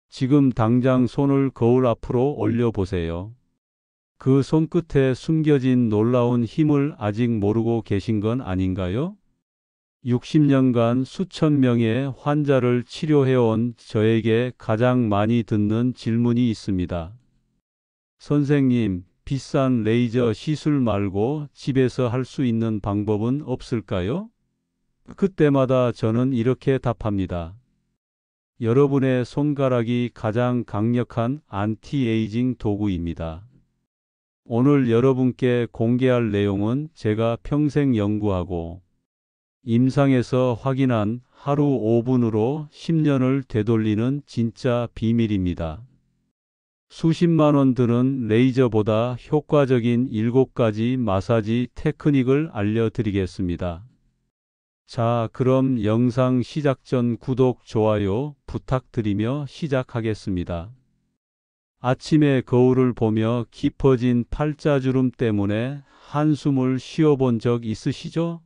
지금 당장 손을 거울 앞으로 올려보세요. 그 손끝에 숨겨진 놀라운 힘을 아직 모르고 계신 건 아닌가요? 60년간 수천 명의 환자를 치료해온 저에게 가장 많이 듣는 질문이 있습니다. 선생님, 비싼 레이저 시술 말고 집에서 할 수 있는 방법은 없을까요? 그때마다 저는 이렇게 답합니다. 여러분의 손가락이 가장 강력한 안티에이징 도구입니다. 오늘 여러분께 공개할 내용은 제가 평생 연구하고 임상에서 확인한 하루 5분으로 10년을 되돌리는 진짜 비밀입니다. 수십만 원 드는 레이저보다 효과적인 7가지 마사지 테크닉을 알려드리겠습니다. 자, 그럼 영상 시작 전 구독, 좋아요 부탁드리며 시작하겠습니다. 아침에 거울을 보며 깊어진 팔자주름 때문에 한숨을 쉬어본 적 있으시죠?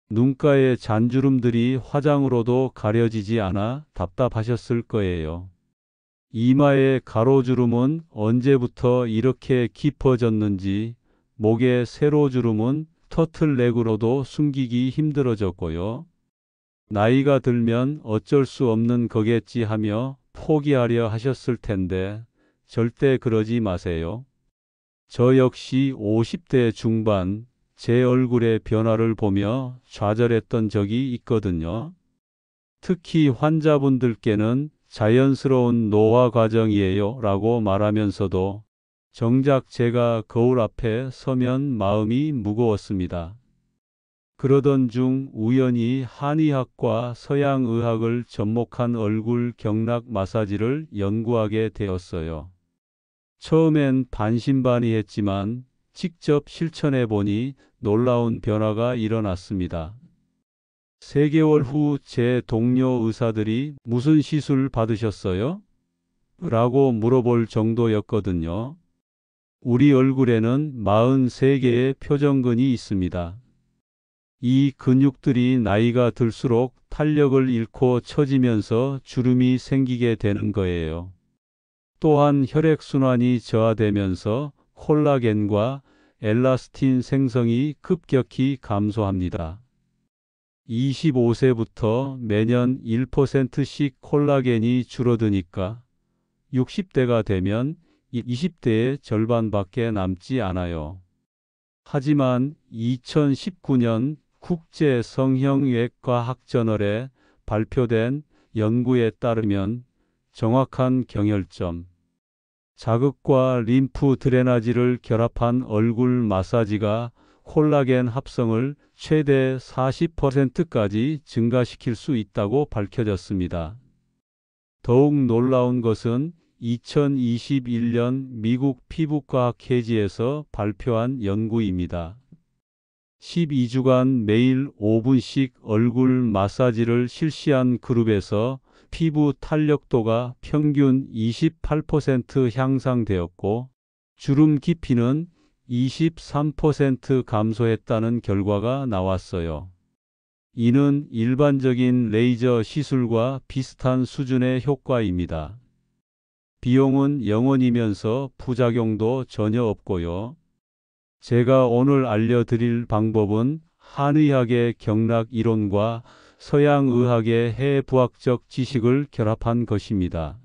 눈가의 잔주름들이 화장으로도 가려지지 않아 답답하셨을 거예요. 이마의 가로주름은 언제부터 이렇게 깊어졌는지, 목의 세로주름은 터틀넥으로도 숨기기 힘들어졌고요. 나이가 들면 어쩔 수 없는 거겠지 하며 포기하려 하셨을 텐데 절대 그러지 마세요. 저 역시 50대 중반 제 얼굴의 변화를 보며 좌절했던 적이 있거든요. 특히 환자분들께는 자연스러운 노화 과정이에요 라고 말하면서도 정작 제가 거울 앞에 서면 마음이 무거웠습니다. 그러던 중 우연히 한의학과 서양의학을 접목한 얼굴 경락 마사지를 연구하게 되었어요. 처음엔 반신반의했지만 직접 실천해 보니 놀라운 변화가 일어났습니다. 3개월 후 제 동료 의사들이 무슨 시술 받으셨어요? 라고 물어볼 정도였거든요. 우리 얼굴에는 43개의 표정근이 있습니다. 이 근육들이 나이가 들수록 탄력을 잃고 처지면서 주름이 생기게 되는 거예요. 또한 혈액순환이 저하되면서 콜라겐과 엘라스틴 생성이 급격히 감소합니다. 25세부터 매년 1%씩 콜라겐이 줄어드니까 60대가 되면 20대의 절반밖에 남지 않아요. 하지만 2019년 국제 성형외과학 저널에 발표된 연구에 따르면 정확한 경혈점, 자극과 림프 드레나지를 결합한 얼굴 마사지가 콜라겐 합성을 최대 40%까지 증가시킬 수 있다고 밝혀졌습니다. 더욱 놀라운 것은 2021년 미국 피부과학 회지에서 발표한 연구입니다. 12주간 매일 5분씩 얼굴 마사지를 실시한 그룹에서 피부 탄력도가 평균 28% 향상되었고 주름 깊이는 23% 감소했다는 결과가 나왔어요. 이는 일반적인 레이저 시술과 비슷한 수준의 효과입니다. 비용은 0원이면서 부작용도 전혀 없고요. 제가 오늘 알려드릴 방법은 한의학의 경락 이론과 서양의학의 해부학적 지식을 결합한 것입니다.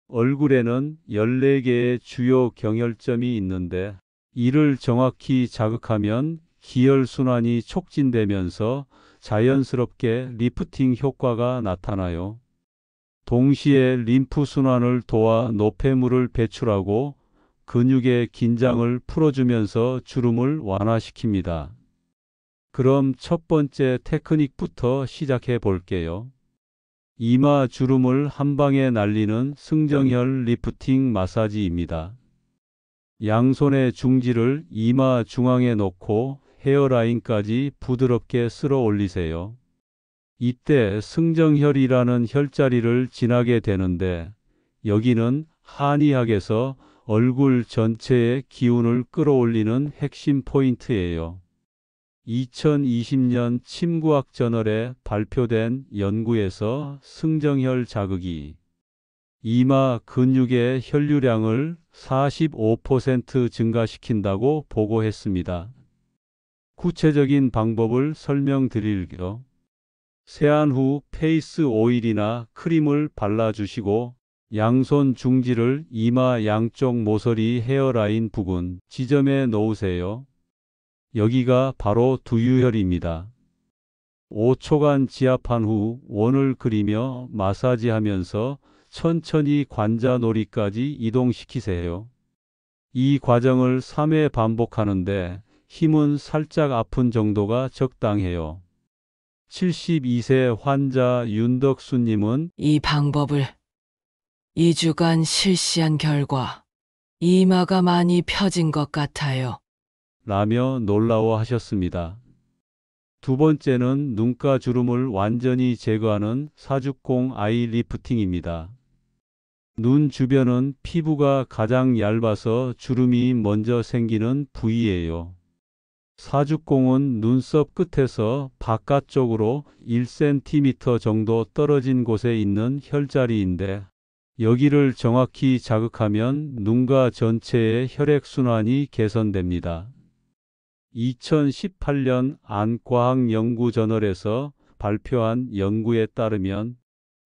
얼굴에는 14개의 주요 경혈점이 있는데 이를 정확히 자극하면 기혈순환이 촉진되면서 자연스럽게 리프팅 효과가 나타나요. 동시에 림프 순환을 도와 노폐물을 배출하고 근육의 긴장을 풀어주면서 주름을 완화시킵니다. 그럼 첫 번째 테크닉부터 시작해 볼게요. 이마 주름을 한 방에 날리는 승정혈 리프팅 마사지입니다. 양손의 중지를 이마 중앙에 놓고 헤어라인까지 부드럽게 쓸어 올리세요. 이때 승정혈이라는 혈자리를 지나게 되는데 여기는 한의학에서 얼굴 전체의 기운을 끌어올리는 핵심 포인트예요. 2020년 침구학 저널에 발표된 연구에서 승정혈 자극이 이마 근육의 혈류량을 45% 증가시킨다고 보고했습니다. 구체적인 방법을 설명드릴게요. 세안 후 페이스 오일이나 크림을 발라주시고 양손 중지를 이마 양쪽 모서리 헤어라인 부근 지점에 놓으세요. 여기가 바로 두유혈입니다. 5초간 지압한 후 원을 그리며 마사지하면서 천천히 관자놀이까지 이동시키세요. 이 과정을 3회 반복하는데 힘은 살짝 아픈 정도가 적당해요. 72세 환자 윤덕수님은 이 방법을 2주간 실시한 결과 이마가 많이 펴진 것 같아요. 라며 놀라워하셨습니다. 두 번째는 눈가 주름을 완전히 제거하는 사죽공 아이 리프팅입니다. 눈 주변은 피부가 가장 얇아서 주름이 먼저 생기는 부위예요. 사죽공은 눈썹 끝에서 바깥쪽으로 1cm 정도 떨어진 곳에 있는 혈자리인데 여기를 정확히 자극하면 눈가 전체의 혈액순환이 개선됩니다. 2018년 안과학연구저널에서 발표한 연구에 따르면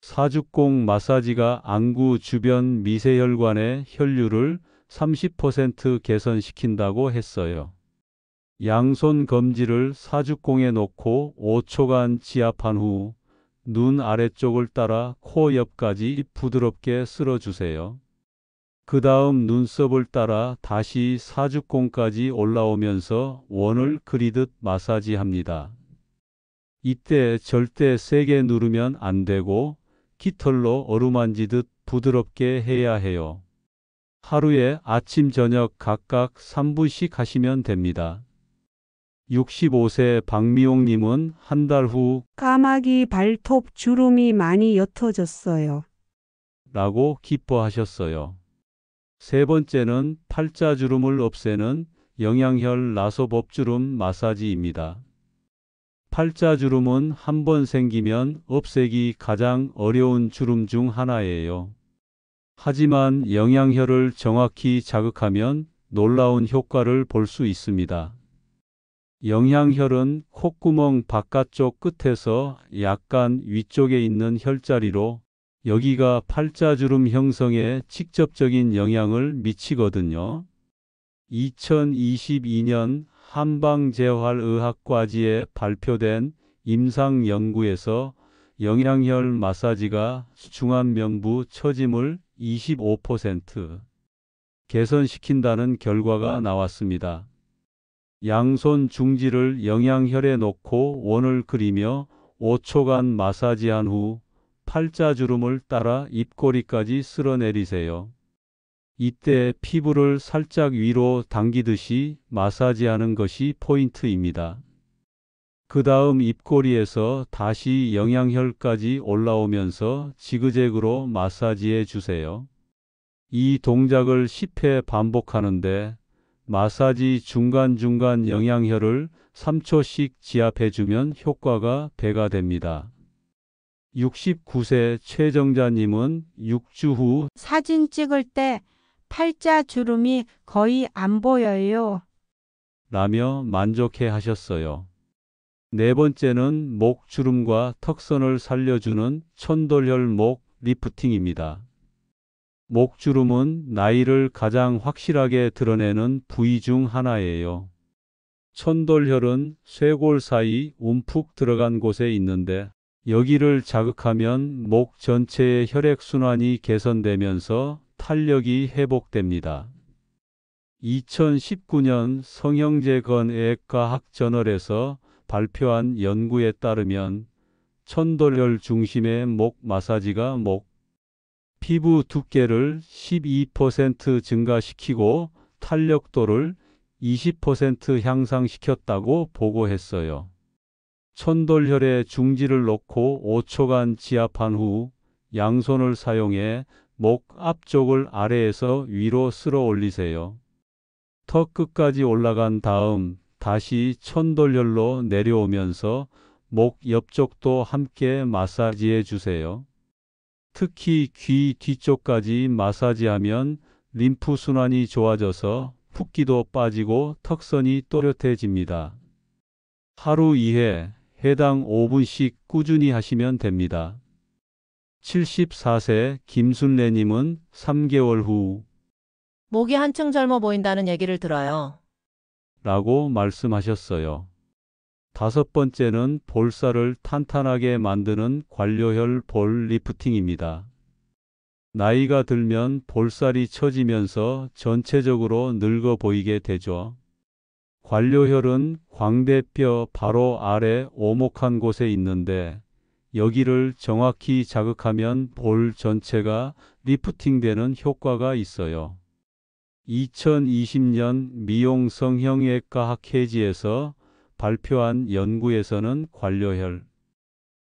사죽공 마사지가 안구 주변 미세혈관의 혈류를 30% 개선시킨다고 했어요. 양손 검지를 사죽공에 놓고 5초간 지압한 후 눈 아래쪽을 따라 코 옆까지 부드럽게 쓸어주세요. 그 다음 눈썹을 따라 다시 사죽공까지 올라오면서 원을 그리듯 마사지합니다. 이때 절대 세게 누르면 안 되고 깃털로 어루만지듯 부드럽게 해야 해요. 하루에 아침 저녁 각각 3분씩 하시면 됩니다. 65세 박미용님은 한 달 후 까마귀 발톱 주름이 많이 옅어졌어요. 라고 기뻐하셨어요. 세 번째는 팔자주름을 없애는 영양혈 나소법주름 마사지입니다. 팔자주름은 한 번 생기면 없애기 가장 어려운 주름 중 하나예요. 하지만 영양혈을 정확히 자극하면 놀라운 효과를 볼 수 있습니다. 영양혈은 콧구멍 바깥쪽 끝에서 약간 위쪽에 있는 혈자리로 여기가 팔자주름 형성에 직접적인 영향을 미치거든요. 2022년 한방재활의학과지에 발표된 임상 연구에서 영양혈 마사지가 중안면부 처짐을 25% 개선시킨다는 결과가 나왔습니다. 양손 중지를 영양혈에 놓고 원을 그리며 5초간 마사지한 후 팔자주름을 따라 입꼬리까지 쓸어내리세요. 이때 피부를 살짝 위로 당기듯이 마사지하는 것이 포인트입니다. 그 다음 입꼬리에서 다시 영양혈까지 올라오면서 지그재그로 마사지해 주세요. 이 동작을 10회 반복하는데 마사지 중간중간 영양혈을 3초씩 지압해주면 효과가 배가 됩니다. 69세 최정자님은 6주 후 사진 찍을 때 팔자 주름이 거의 안 보여요. 라며 만족해 하셨어요. 네 번째는 목 주름과 턱선을 살려주는 천돌혈 목 리프팅입니다. 목주름은 나이를 가장 확실하게 드러내는 부위 중 하나예요. 천돌혈은 쇄골 사이 움푹 들어간 곳에 있는데 여기를 자극하면 목 전체의 혈액순환이 개선되면서 탄력이 회복됩니다. 2019년 성형제건의학과학저널에서 발표한 연구에 따르면 천돌혈 중심의 목 마사지가 목 피부 두께를 12% 증가시키고 탄력도를 20% 향상시켰다고 보고했어요. 천돌혈에 중지를 놓고 5초간 지압한 후 양손을 사용해 목 앞쪽을 아래에서 위로 쓸어 올리세요. 턱 끝까지 올라간 다음 다시 천돌혈로 내려오면서 목 옆쪽도 함께 마사지해 주세요. 특히 귀 뒤쪽까지 마사지하면 림프 순환이 좋아져서 붓기도 빠지고 턱선이 또렷해집니다. 하루 2회, 해당 5분씩 꾸준히 하시면 됩니다. 74세 김순례님은 3개월 후 목이 한층 젊어 보인다는 얘기를 들어요. 라고 말씀하셨어요. 5번째는 볼살을 탄탄하게 만드는 관료혈 볼 리프팅입니다. 나이가 들면 볼살이 처지면서 전체적으로 늙어 보이게 되죠. 관료혈은 광대뼈 바로 아래 오목한 곳에 있는데 여기를 정확히 자극하면 볼 전체가 리프팅되는 효과가 있어요. 2020년 미용 성형외과 학회지에서 발표한 연구에서는 관료혈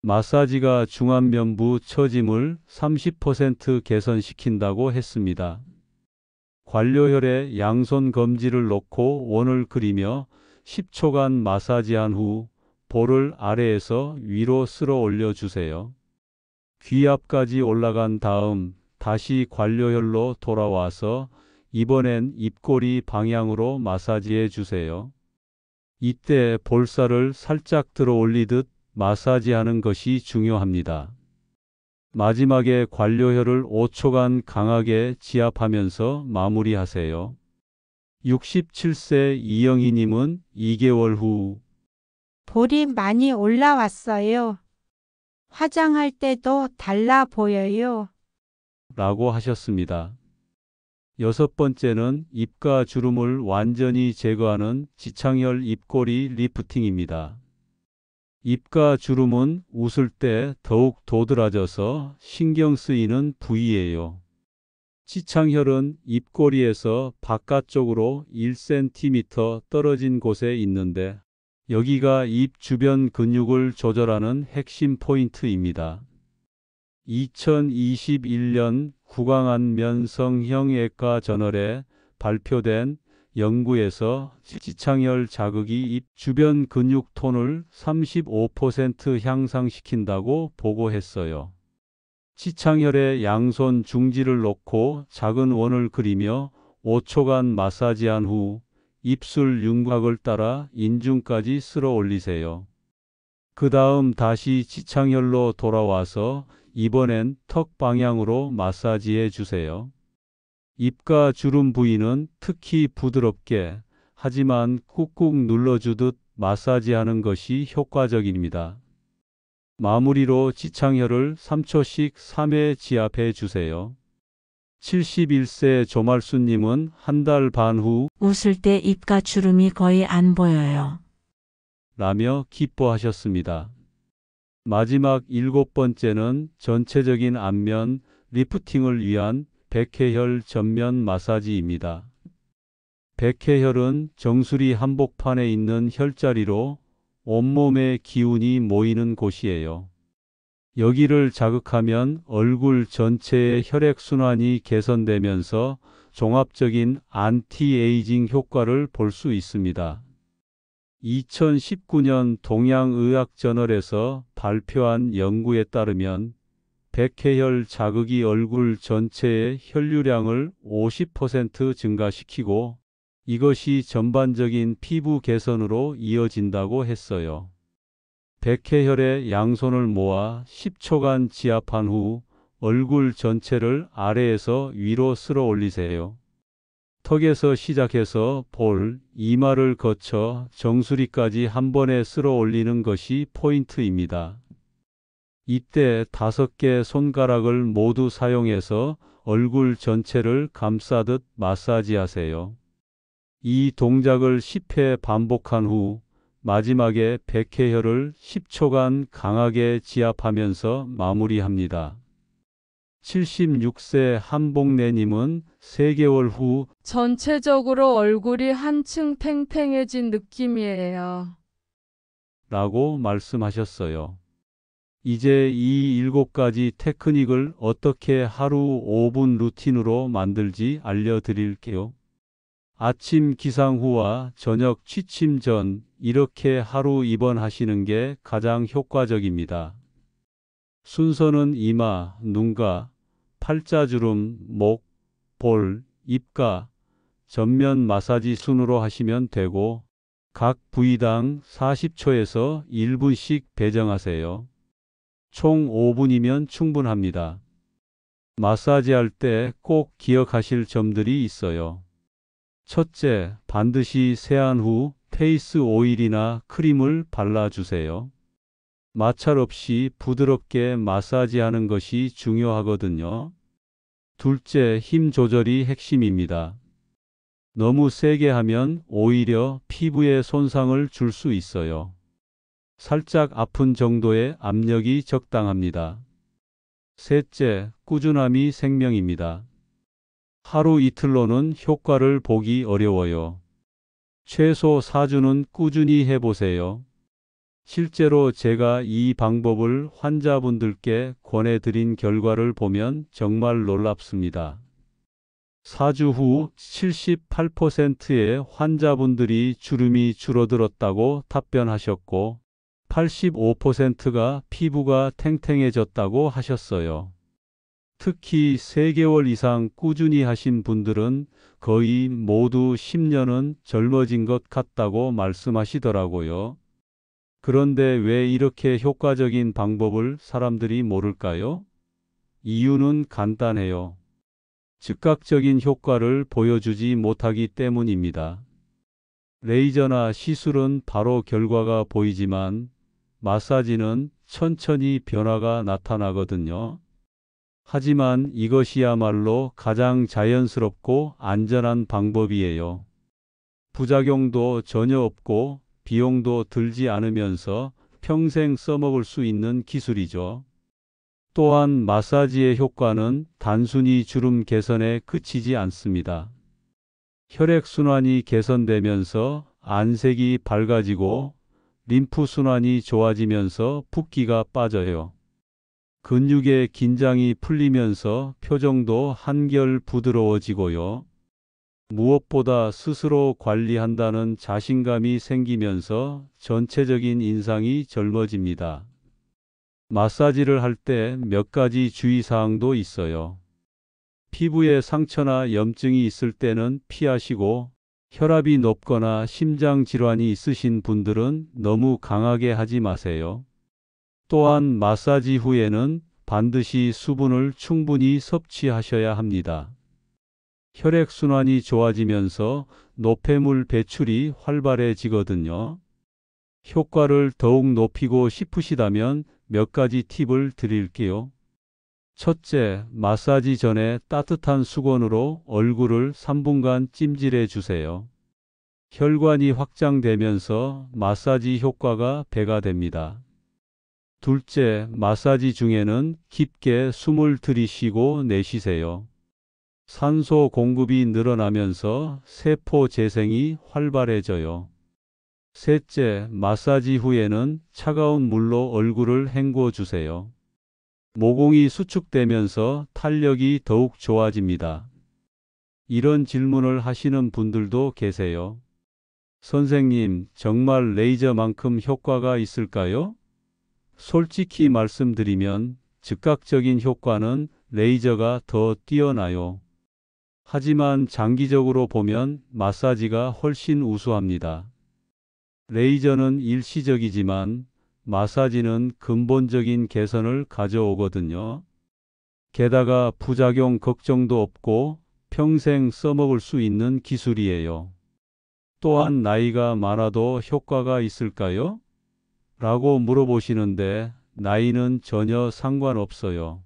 마사지가 중안면부 처짐을 30% 개선시킨다고 했습니다. 관료혈에 양손 검지를 놓고 원을 그리며 10초간 마사지한 후 볼을 아래에서 위로 쓸어 올려주세요. 귀 앞까지 올라간 다음 다시 관료혈로 돌아와서 이번엔 입꼬리 방향으로 마사지해 주세요. 이때 볼살을 살짝 들어 올리듯 마사지하는 것이 중요합니다. 마지막에 관료혈을 5초간 강하게 지압하면서 마무리하세요. 67세 이영희님은 2개월 후 볼이 많이 올라왔어요. 화장할 때도 달라 보여요. 라고 하셨습니다. 6번째는 입가 주름을 완전히 제거하는 지창혈 입꼬리 리프팅입니다. 입가 주름은 웃을 때 더욱 도드라져서 신경 쓰이는 부위예요. 지창혈은 입꼬리에서 바깥쪽으로 1cm 떨어진 곳에 있는데 여기가 입 주변 근육을 조절하는 핵심 포인트입니다. 2021년 구강안면성형외과 저널에 발표된 연구에서 지창혈 자극이 입 주변 근육 톤을 35% 향상시킨다고 보고했어요. 지창혈에 양손 중지를 놓고 작은 원을 그리며 5초간 마사지한 후 입술 윤곽을 따라 인중까지 쓸어 올리세요. 그 다음 다시 지창혈로 돌아와서 이번엔 턱 방향으로 마사지해 주세요. 입가 주름 부위는 특히 부드럽게 하지만 꾹꾹 눌러주듯 마사지하는 것이 효과적입니다. 마무리로 지창혈을 3초씩 3회 지압해 주세요. 71세 조말수님은 한 달 반 후 웃을 때 입가 주름이 거의 안 보여요. 라며 기뻐하셨습니다. 마지막 7번째는 전체적인 안면 리프팅을 위한 백회혈 전면 마사지입니다. 백회혈은 정수리 한복판에 있는 혈자리로 온몸의 기운이 모이는 곳이에요. 여기를 자극하면 얼굴 전체의 혈액순환이 개선되면서 종합적인 안티에이징 효과를 볼 수 있습니다. 2019년 동양의학저널에서 발표한 연구에 따르면 백회혈 자극이 얼굴 전체의 혈류량을 50% 증가시키고 이것이 전반적인 피부 개선으로 이어진다고 했어요. 백회혈에 양손을 모아 10초간 지압한 후 얼굴 전체를 아래에서 위로 쓸어 올리세요. 턱에서 시작해서 볼, 이마를 거쳐 정수리까지 한 번에 쓸어 올리는 것이 포인트입니다. 이때 5개 손가락을 모두 사용해서 얼굴 전체를 감싸듯 마사지하세요. 이 동작을 10회 반복한 후 마지막에 백회혈을 10초간 강하게 지압하면서 마무리합니다. 76세 한복래님은 3개월 후 전체적으로 얼굴이 한층 탱탱해진 느낌이에요. 라고 말씀하셨어요. 이제 이 7가지 테크닉을 어떻게 하루 5분 루틴으로 만들지 알려드릴게요. 아침 기상 후와 저녁 취침 전 이렇게 하루 입원하시는 게 가장 효과적입니다. 순서는 이마, 눈가, 팔자주름, 목, 볼, 입가, 전면 마사지 순으로 하시면 되고 각 부위당 40초에서 1분씩 배정하세요. 총 5분이면 충분합니다. 마사지할 때 꼭 기억하실 점들이 있어요. 첫째, 반드시 세안 후 페이스 오일이나 크림을 발라주세요. 마찰 없이 부드럽게 마사지하는 것이 중요하거든요. 둘째, 힘 조절이 핵심입니다. 너무 세게 하면 오히려 피부에 손상을 줄 수 있어요. 살짝 아픈 정도의 압력이 적당합니다. 셋째, 꾸준함이 생명입니다. 하루 이틀로는 효과를 보기 어려워요. 최소 4주는 꾸준히 해보세요. 실제로 제가 이 방법을 환자분들께 권해드린 결과를 보면 정말 놀랍습니다. 4주 후 78%의 환자분들이 주름이 줄어들었다고 답변하셨고 85%가 피부가 탱탱해졌다고 하셨어요. 특히 3개월 이상 꾸준히 하신 분들은 거의 모두 10년은 젊어진 것 같다고 말씀하시더라고요. 그런데 왜 이렇게 효과적인 방법을 사람들이 모를까요? 이유는 간단해요. 즉각적인 효과를 보여주지 못하기 때문입니다. 레이저나 시술은 바로 결과가 보이지만 마사지는 천천히 변화가 나타나거든요. 하지만 이것이야말로 가장 자연스럽고 안전한 방법이에요. 부작용도 전혀 없고 비용도 들지 않으면서 평생 써먹을 수 있는 기술이죠. 또한 마사지의 효과는 단순히 주름 개선에 그치지 않습니다. 혈액순환이 개선되면서 안색이 밝아지고 림프순환이 좋아지면서 붓기가 빠져요. 근육의 긴장이 풀리면서 표정도 한결 부드러워지고요. 무엇보다 스스로 관리한다는 자신감이 생기면서 전체적인 인상이 젊어집니다. 마사지를 할 때 몇 가지 주의사항도 있어요. 피부에 상처나 염증이 있을 때는 피하시고 혈압이 높거나 심장 질환이 있으신 분들은 너무 강하게 하지 마세요. 또한 마사지 후에는 반드시 수분을 충분히 섭취하셔야 합니다. 혈액순환이 좋아지면서 노폐물 배출이 활발해지거든요. 효과를 더욱 높이고 싶으시다면 몇 가지 팁을 드릴게요. 첫째, 마사지 전에 따뜻한 수건으로 얼굴을 3분간 찜질해 주세요. 혈관이 확장되면서 마사지 효과가 배가 됩니다. 둘째, 마사지 중에는 깊게 숨을 들이쉬고 내쉬세요. 산소 공급이 늘어나면서 세포 재생이 활발해져요. 셋째, 마사지 후에는 차가운 물로 얼굴을 헹궈 주세요. 모공이 수축되면서 탄력이 더욱 좋아집니다. 이런 질문을 하시는 분들도 계세요. 선생님, 정말 레이저만큼 효과가 있을까요? 솔직히 말씀드리면 즉각적인 효과는 레이저가 더 뛰어나요. 하지만 장기적으로 보면 마사지가 훨씬 우수합니다. 레이저는 일시적이지만 마사지는 근본적인 개선을 가져오거든요. 게다가 부작용 걱정도 없고 평생 써먹을 수 있는 기술이에요. 또한 나이가 많아도 효과가 있을까요? 라고 물어보시는데 나이는 전혀 상관없어요.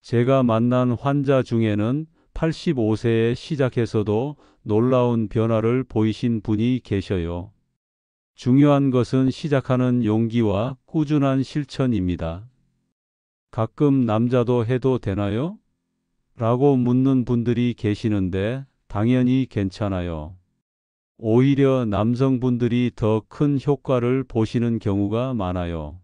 제가 만난 환자 중에는 85세에 시작해서도 놀라운 변화를 보이신 분이 계셔요. 중요한 것은 시작하는 용기와 꾸준한 실천입니다. 가끔 남자도 해도 되나요? 라고 묻는 분들이 계시는데 당연히 괜찮아요. 오히려 남성분들이 더 큰 효과를 보시는 경우가 많아요.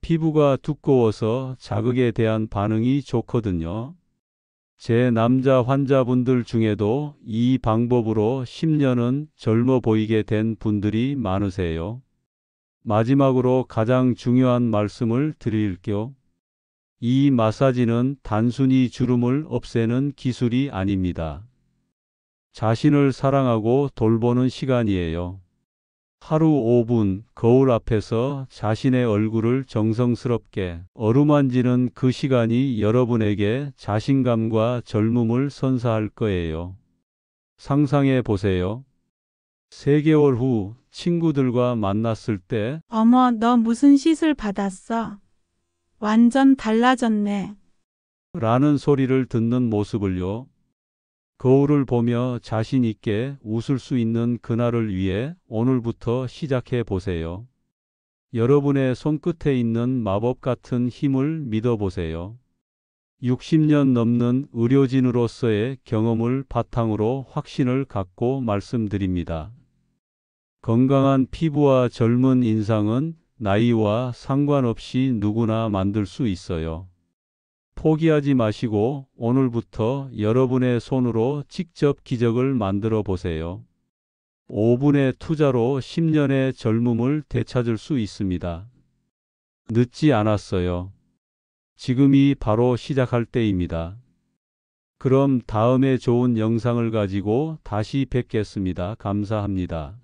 피부가 두꺼워서 자극에 대한 반응이 좋거든요. 제 남자 환자분들 중에도 이 방법으로 10년은 젊어 보이게 된 분들이 많으세요. 마지막으로 가장 중요한 말씀을 드릴게요. 이 마사지는 단순히 주름을 없애는 기술이 아닙니다. 자신을 사랑하고 돌보는 시간이에요. 하루 5분 거울 앞에서 자신의 얼굴을 정성스럽게 어루만지는 그 시간이 여러분에게 자신감과 젊음을 선사할 거예요. 상상해 보세요. 3개월 후 친구들과 만났을 때 어머, 너 무슨 시술 받았어? 완전 달라졌네. 라는 소리를 듣는 모습을요. 거울을 보며 자신 있게 웃을 수 있는 그날을 위해 오늘부터 시작해 보세요. 여러분의 손끝에 있는 마법 같은 힘을 믿어보세요. 60년 넘는 의료진으로서의 경험을 바탕으로 확신을 갖고 말씀드립니다. 건강한 피부와 젊은 인상은 나이와 상관없이 누구나 만들 수 있어요. 포기하지 마시고 오늘부터 여러분의 손으로 직접 기적을 만들어 보세요. 5분의 투자로 10년의 젊음을 되찾을 수 있습니다. 늦지 않았어요. 지금이 바로 시작할 때입니다. 그럼 다음에 좋은 영상을 가지고 다시 뵙겠습니다. 감사합니다.